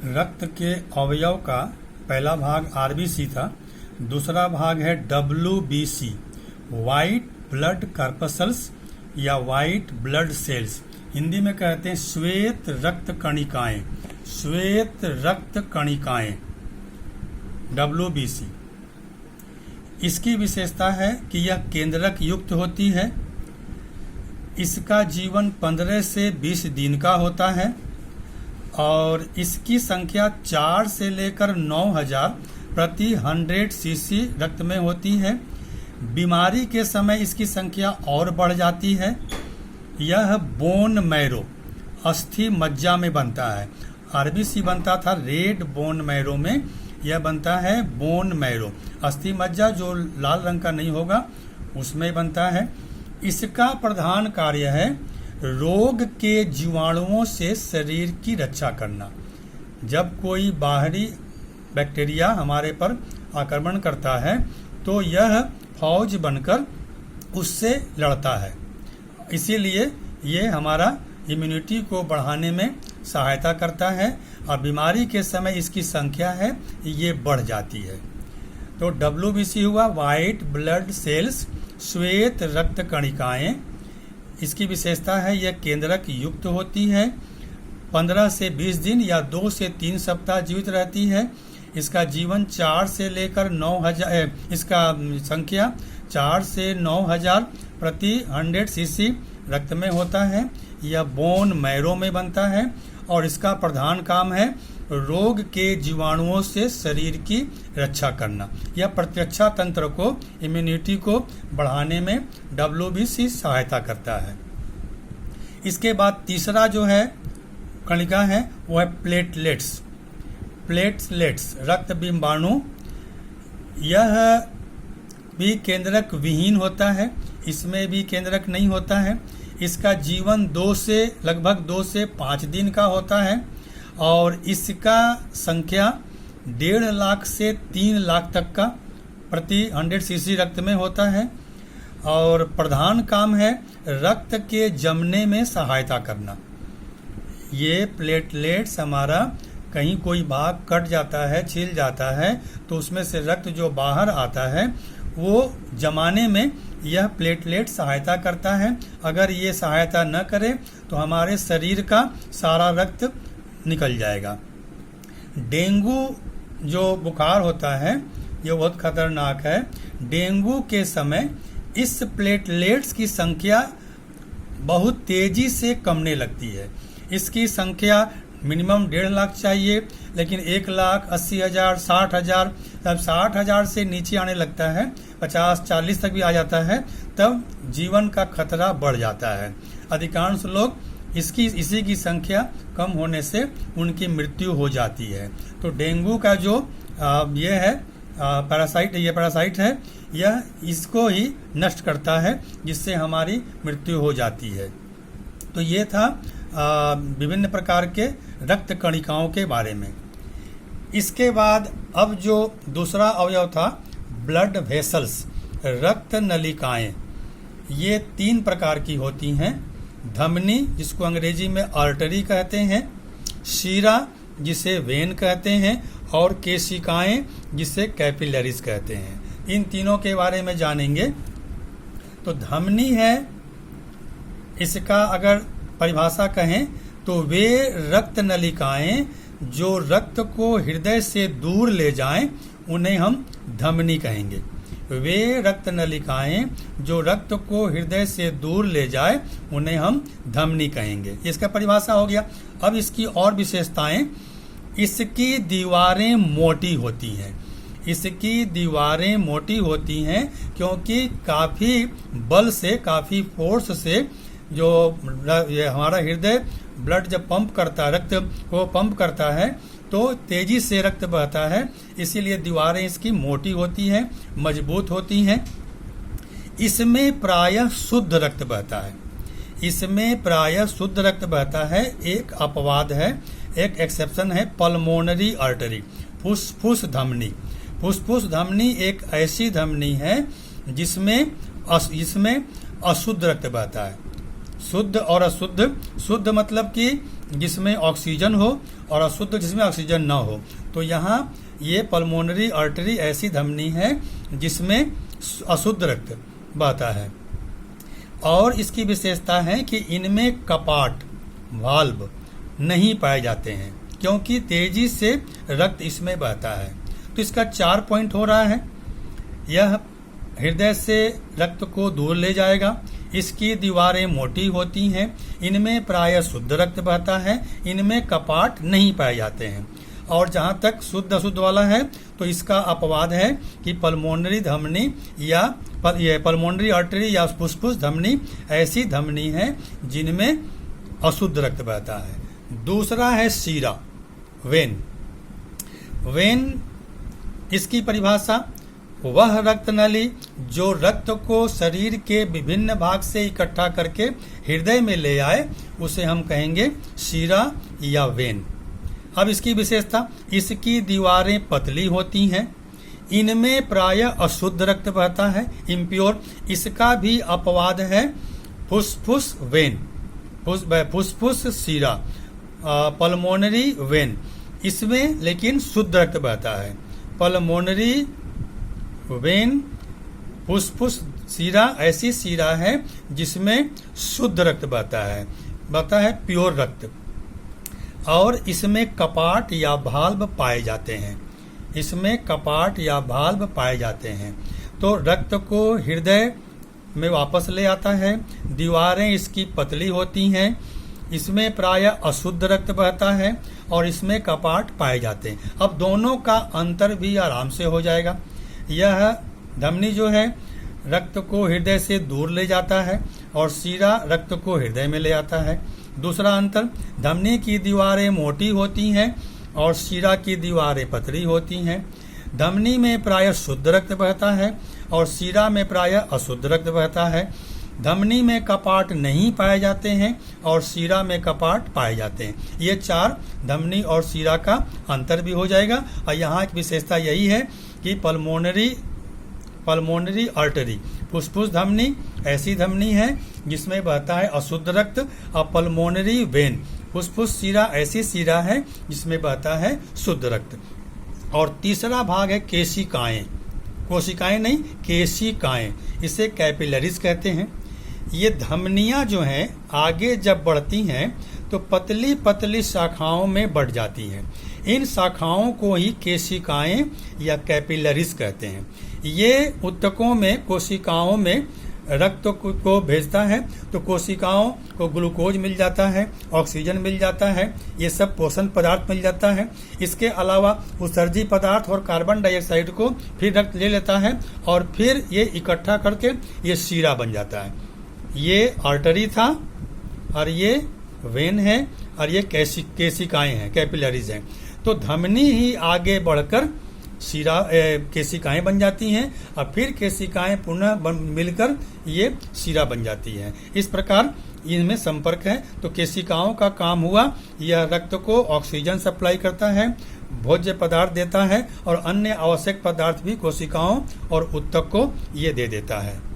रक्त के अवयव का पहला भाग आरबीसी था, दूसरा भाग है डब्ल्यूबीसी, व्हाइट ब्लड कार्पसल्स या व्हाइट ब्लड सेल्स। हिंदी में कहते हैं श्वेत रक्त कणिकाएं, श्वेत रक्त कणिकाएं, डब्ल्यूबीसी। इसकी विशेषता है कि यह केंद्रक युक्त होती है। इसका जीवन 15 से 20 दिन का होता है और इसकी संख्या 4 से लेकर 9000 प्रति 100 सीसी रक्त में होती है। बीमारी के समय इसकी संख्या और बढ़ जाती है। यह बोन मैरो, अस्थि मज्जा में बनता है। आरबीसी बनता था रेड बोन मैरो में, यह बनता है बोन मैरो, अस्थि मज्जा जो लाल रंग का नहीं होगा उसमें बनता है। इसका प्रधान कार्य है रोग के जीवाणुओं से शरीर की रक्षा करना। जब कोई बाहरी बैक्टीरिया हमारे पर आक्रमण करता है तो यह फौज बनकर उससे लड़ता है, इसीलिए ये हमारा इम्यूनिटी को बढ़ाने में सहायता करता है और बीमारी के समय इसकी संख्या है ये बढ़ जाती है। तो डब्ल्यूबीसी हुआ व्हाइट ब्लड सेल्स, श्वेत रक्त कणिकाएं। इसकी विशेषता है यह केंद्रक युक्त होती है, 15 से 20 दिन या 2 से 3 सप्ताह जीवित रहती है। इसका जीवन 4 से लेकर 9000, इसका संख्या 4 से 9000 प्रति 100 सीसी रक्त में होता है। यह बोन मैरो में बनता है और इसका प्रधान काम है रोग के जीवाणुओं से शरीर की रक्षा करना। यह प्रतिरक्षा तंत्र को, इम्यूनिटी को बढ़ाने में डब्ल्यूबीसी सहायता करता है। इसके बाद तीसरा जो है कणिका है वो है प्लेटलेट्स, प्लेटलेट्स रक्त बिंबाणु। यह भी केंद्रक विहीन होता है, इसमें भी केंद्रक नहीं होता है। इसका जीवन लगभग 2 से 5 दिन का होता है और इसका संख्या 1.5 लाख से 3 लाख तक का प्रति 100 सीसी रक्त में होता है और प्रधान काम है रक्त के जमने में सहायता करना। ये प्लेटलेट्स हमारा कहीं कोई भाग कट जाता है, छिल जाता है तो उसमें से रक्त जो बाहर आता है वो जमाने में यह प्लेटलेट सहायता करता है। अगर ये सहायता न करे तो हमारे शरीर का सारा रक्त निकल जाएगा। डेंगू जो बुखार होता है ये बहुत खतरनाक है। डेंगू के समय इस प्लेटलेट्स की संख्या बहुत तेजी से कमने लगती है। इसकी संख्या मिनिमम 1.5 लाख चाहिए, लेकिन 1,80,000, 60,000, तब 60,000 से नीचे आने लगता है, 50-40 तक भी आ जाता है, तब जीवन का खतरा बढ़ जाता है। अधिकांश लोग इसी की संख्या कम होने से उनकी मृत्यु हो जाती है। तो डेंगू का जो ये है पैरासाइट है, यह इसको ही नष्ट करता है जिससे हमारी मृत्यु हो जाती है। तो ये था विभिन्न प्रकार के रक्त कणिकाओं के बारे में। इसके बाद अब जो दूसरा अवयव था ब्लड वेसल्स, रक्त नलिकाएं, ये 3 प्रकार की होती हैं। धमनी जिसको अंग्रेजी में आर्टरी कहते हैं, शीरा जिसे वेन कहते हैं और केशिकाएं जिसे कैपिलरीज कहते हैं। इन तीनों के बारे में जानेंगे। तो धमनी है, इसका अगर परिभाषा कहें तो वे रक्त नलिकाएं जो रक्त को हृदय से दूर ले जाएं उन्हें हम धमनी कहेंगे। वे रक्त नलिकाएं जो रक्त को हृदय से दूर ले जाए उन्हें हम धमनी कहेंगे। इसका परिभाषा हो गया। अब इसकी और विशेषताएं, इसकी दीवारें मोटी होती हैं। इसकी दीवारें मोटी होती हैं क्योंकि काफ़ी बल से, काफ़ी फोर्स से जो ये हमारा हृदय ब्लड जब पंप करता है, रक्त को पंप करता है तो तेजी से रक्त बहता है, इसीलिए दीवारें इसकी मोटी होती हैं, मजबूत होती हैं। इसमें प्रायः शुद्ध रक्त बहता है, इसमें प्रायः शुद्ध रक्त बहता है। एक अपवाद है, एक एक्सेप्शन है, पल्मोनरी आर्टरी, फुसफुस धमनी। फुसफुस धमनी एक ऐसी धमनी है जिसमें अशुद्ध रक्त बहता है। शुद्ध और अशुद्ध, शुद्ध मतलब कि जिसमें ऑक्सीजन हो और अशुद्ध जिसमें ऑक्सीजन न हो। तो यहाँ ये पल्मोनरी आर्टरी ऐसी धमनी है जिसमें अशुद्ध रक्त बहता है। और इसकी विशेषता है कि इनमें कपाट वाल्व नहीं पाए जाते हैं, क्योंकि तेजी से रक्त इसमें बहता है। तो इसका 4 पॉइंट हो रहा है। यह हृदय से रक्त को दूर ले जाएगा। इसकी दीवारें मोटी होती हैं। इनमें प्रायः शुद्ध रक्त बहता है। इनमें कपाट नहीं पाए जाते हैं। और जहाँ तक शुद्ध अशुद्ध वाला है तो इसका अपवाद है कि पल्मोनरी धमनी या पल्मोनरी आर्टरी या फुसफुस धमनी ऐसी धमनी है जिनमें अशुद्ध रक्त बहता है। दूसरा है शीरा, वेन। वेन इसकी परिभाषा वह रक्त नली जो रक्त को शरीर के विभिन्न भाग से इकट्ठा करके हृदय में ले आए, उसे हम कहेंगे शीरा या वेन। अब इसकी विशेषता, इसकी दीवारें पतली होती हैं। इनमें प्रायः अशुद्ध रक्त बहता है, इम्प्योर। इसका भी अपवाद है फुसफुस वेन, फुसफुस शीरा, पल्मोनरी वेन। इसमें लेकिन शुद्ध रक्त बहता है। पल्मोनरी वेन, फुसफुस शीरा ऐसी शीरा है जिसमें शुद्ध रक्त बहता है प्योर रक्त। और इसमें कपाट या भाल्व पाए जाते हैं। इसमें कपाट या भाल्व पाए जाते हैं। तो रक्त को हृदय में वापस ले आता है। दीवारें इसकी पतली होती हैं। इसमें प्रायः अशुद्ध रक्त बहता है और इसमें कपाट पाए जाते हैं। अब दोनों का अंतर भी आराम से हो जाएगा। यह धमनी जो है रक्त को हृदय से दूर ले जाता है और शीरा रक्त को हृदय में ले आता है। दूसरा अंतर, धमनी की दीवारें मोटी होती हैं और शीरा की दीवारें पतली होती हैं। धमनी में प्रायः शुद्ध रक्त बहता है और शीरा में प्रायः अशुद्ध रक्त बहता है। धमनी में कपाट नहीं पाए जाते हैं और शीरा में कपाट पाए जाते हैं। ये 4 धमनी और शीरा का अंतर भी हो जाएगा। और यहाँ एक विशेषता यही है कि पल्मोनरी आर्टरी, फुसफुस धमनी ऐसी धमनी है जिसमें बहता है अशुद्ध रक्त। और पल्मोनरी वेन, फुसफुस शीरा ऐसी शीरा है जिसमें बहता है शुद्ध रक्त। और तीसरा भाग है केशिकाएं। कोशिकाएं नहीं, केशिकाएं, इसे कैपिलरीज कहते हैं। ये धमनियां जो हैं आगे जब बढ़ती हैं तो पतली पतली शाखाओं में बढ़ जाती हैं। इन शाखाओं को ही केशिकाएं या कैपिलरीज कहते हैं। ये ऊतकों में, कोशिकाओं में रक्त को भेजता है। तो कोशिकाओं को ग्लूकोज मिल जाता है, ऑक्सीजन मिल जाता है, ये सब पोषण पदार्थ मिल जाता है। इसके अलावा उत्सर्जी पदार्थ और कार्बन डाइऑक्साइड को फिर रक्त ले लेता है और फिर ये इकट्ठा करके ये शीरा बन जाता है। ये आर्टरी था और ये वेन है और ये केशिकाएं हैं, कैपिलरीज हैं। तो धमनी ही आगे बढ़कर शीरा केशिकाएं बन जाती हैं और फिर केशिकाएं पुनः मिलकर ये शीरा बन जाती है। इस प्रकार इनमें संपर्क है। तो केशिकाओं का काम हुआ, यह रक्त को ऑक्सीजन सप्लाई करता है, भोज्य पदार्थ देता है और अन्य आवश्यक पदार्थ भी कोशिकाओं और ऊतक को ये दे देता है।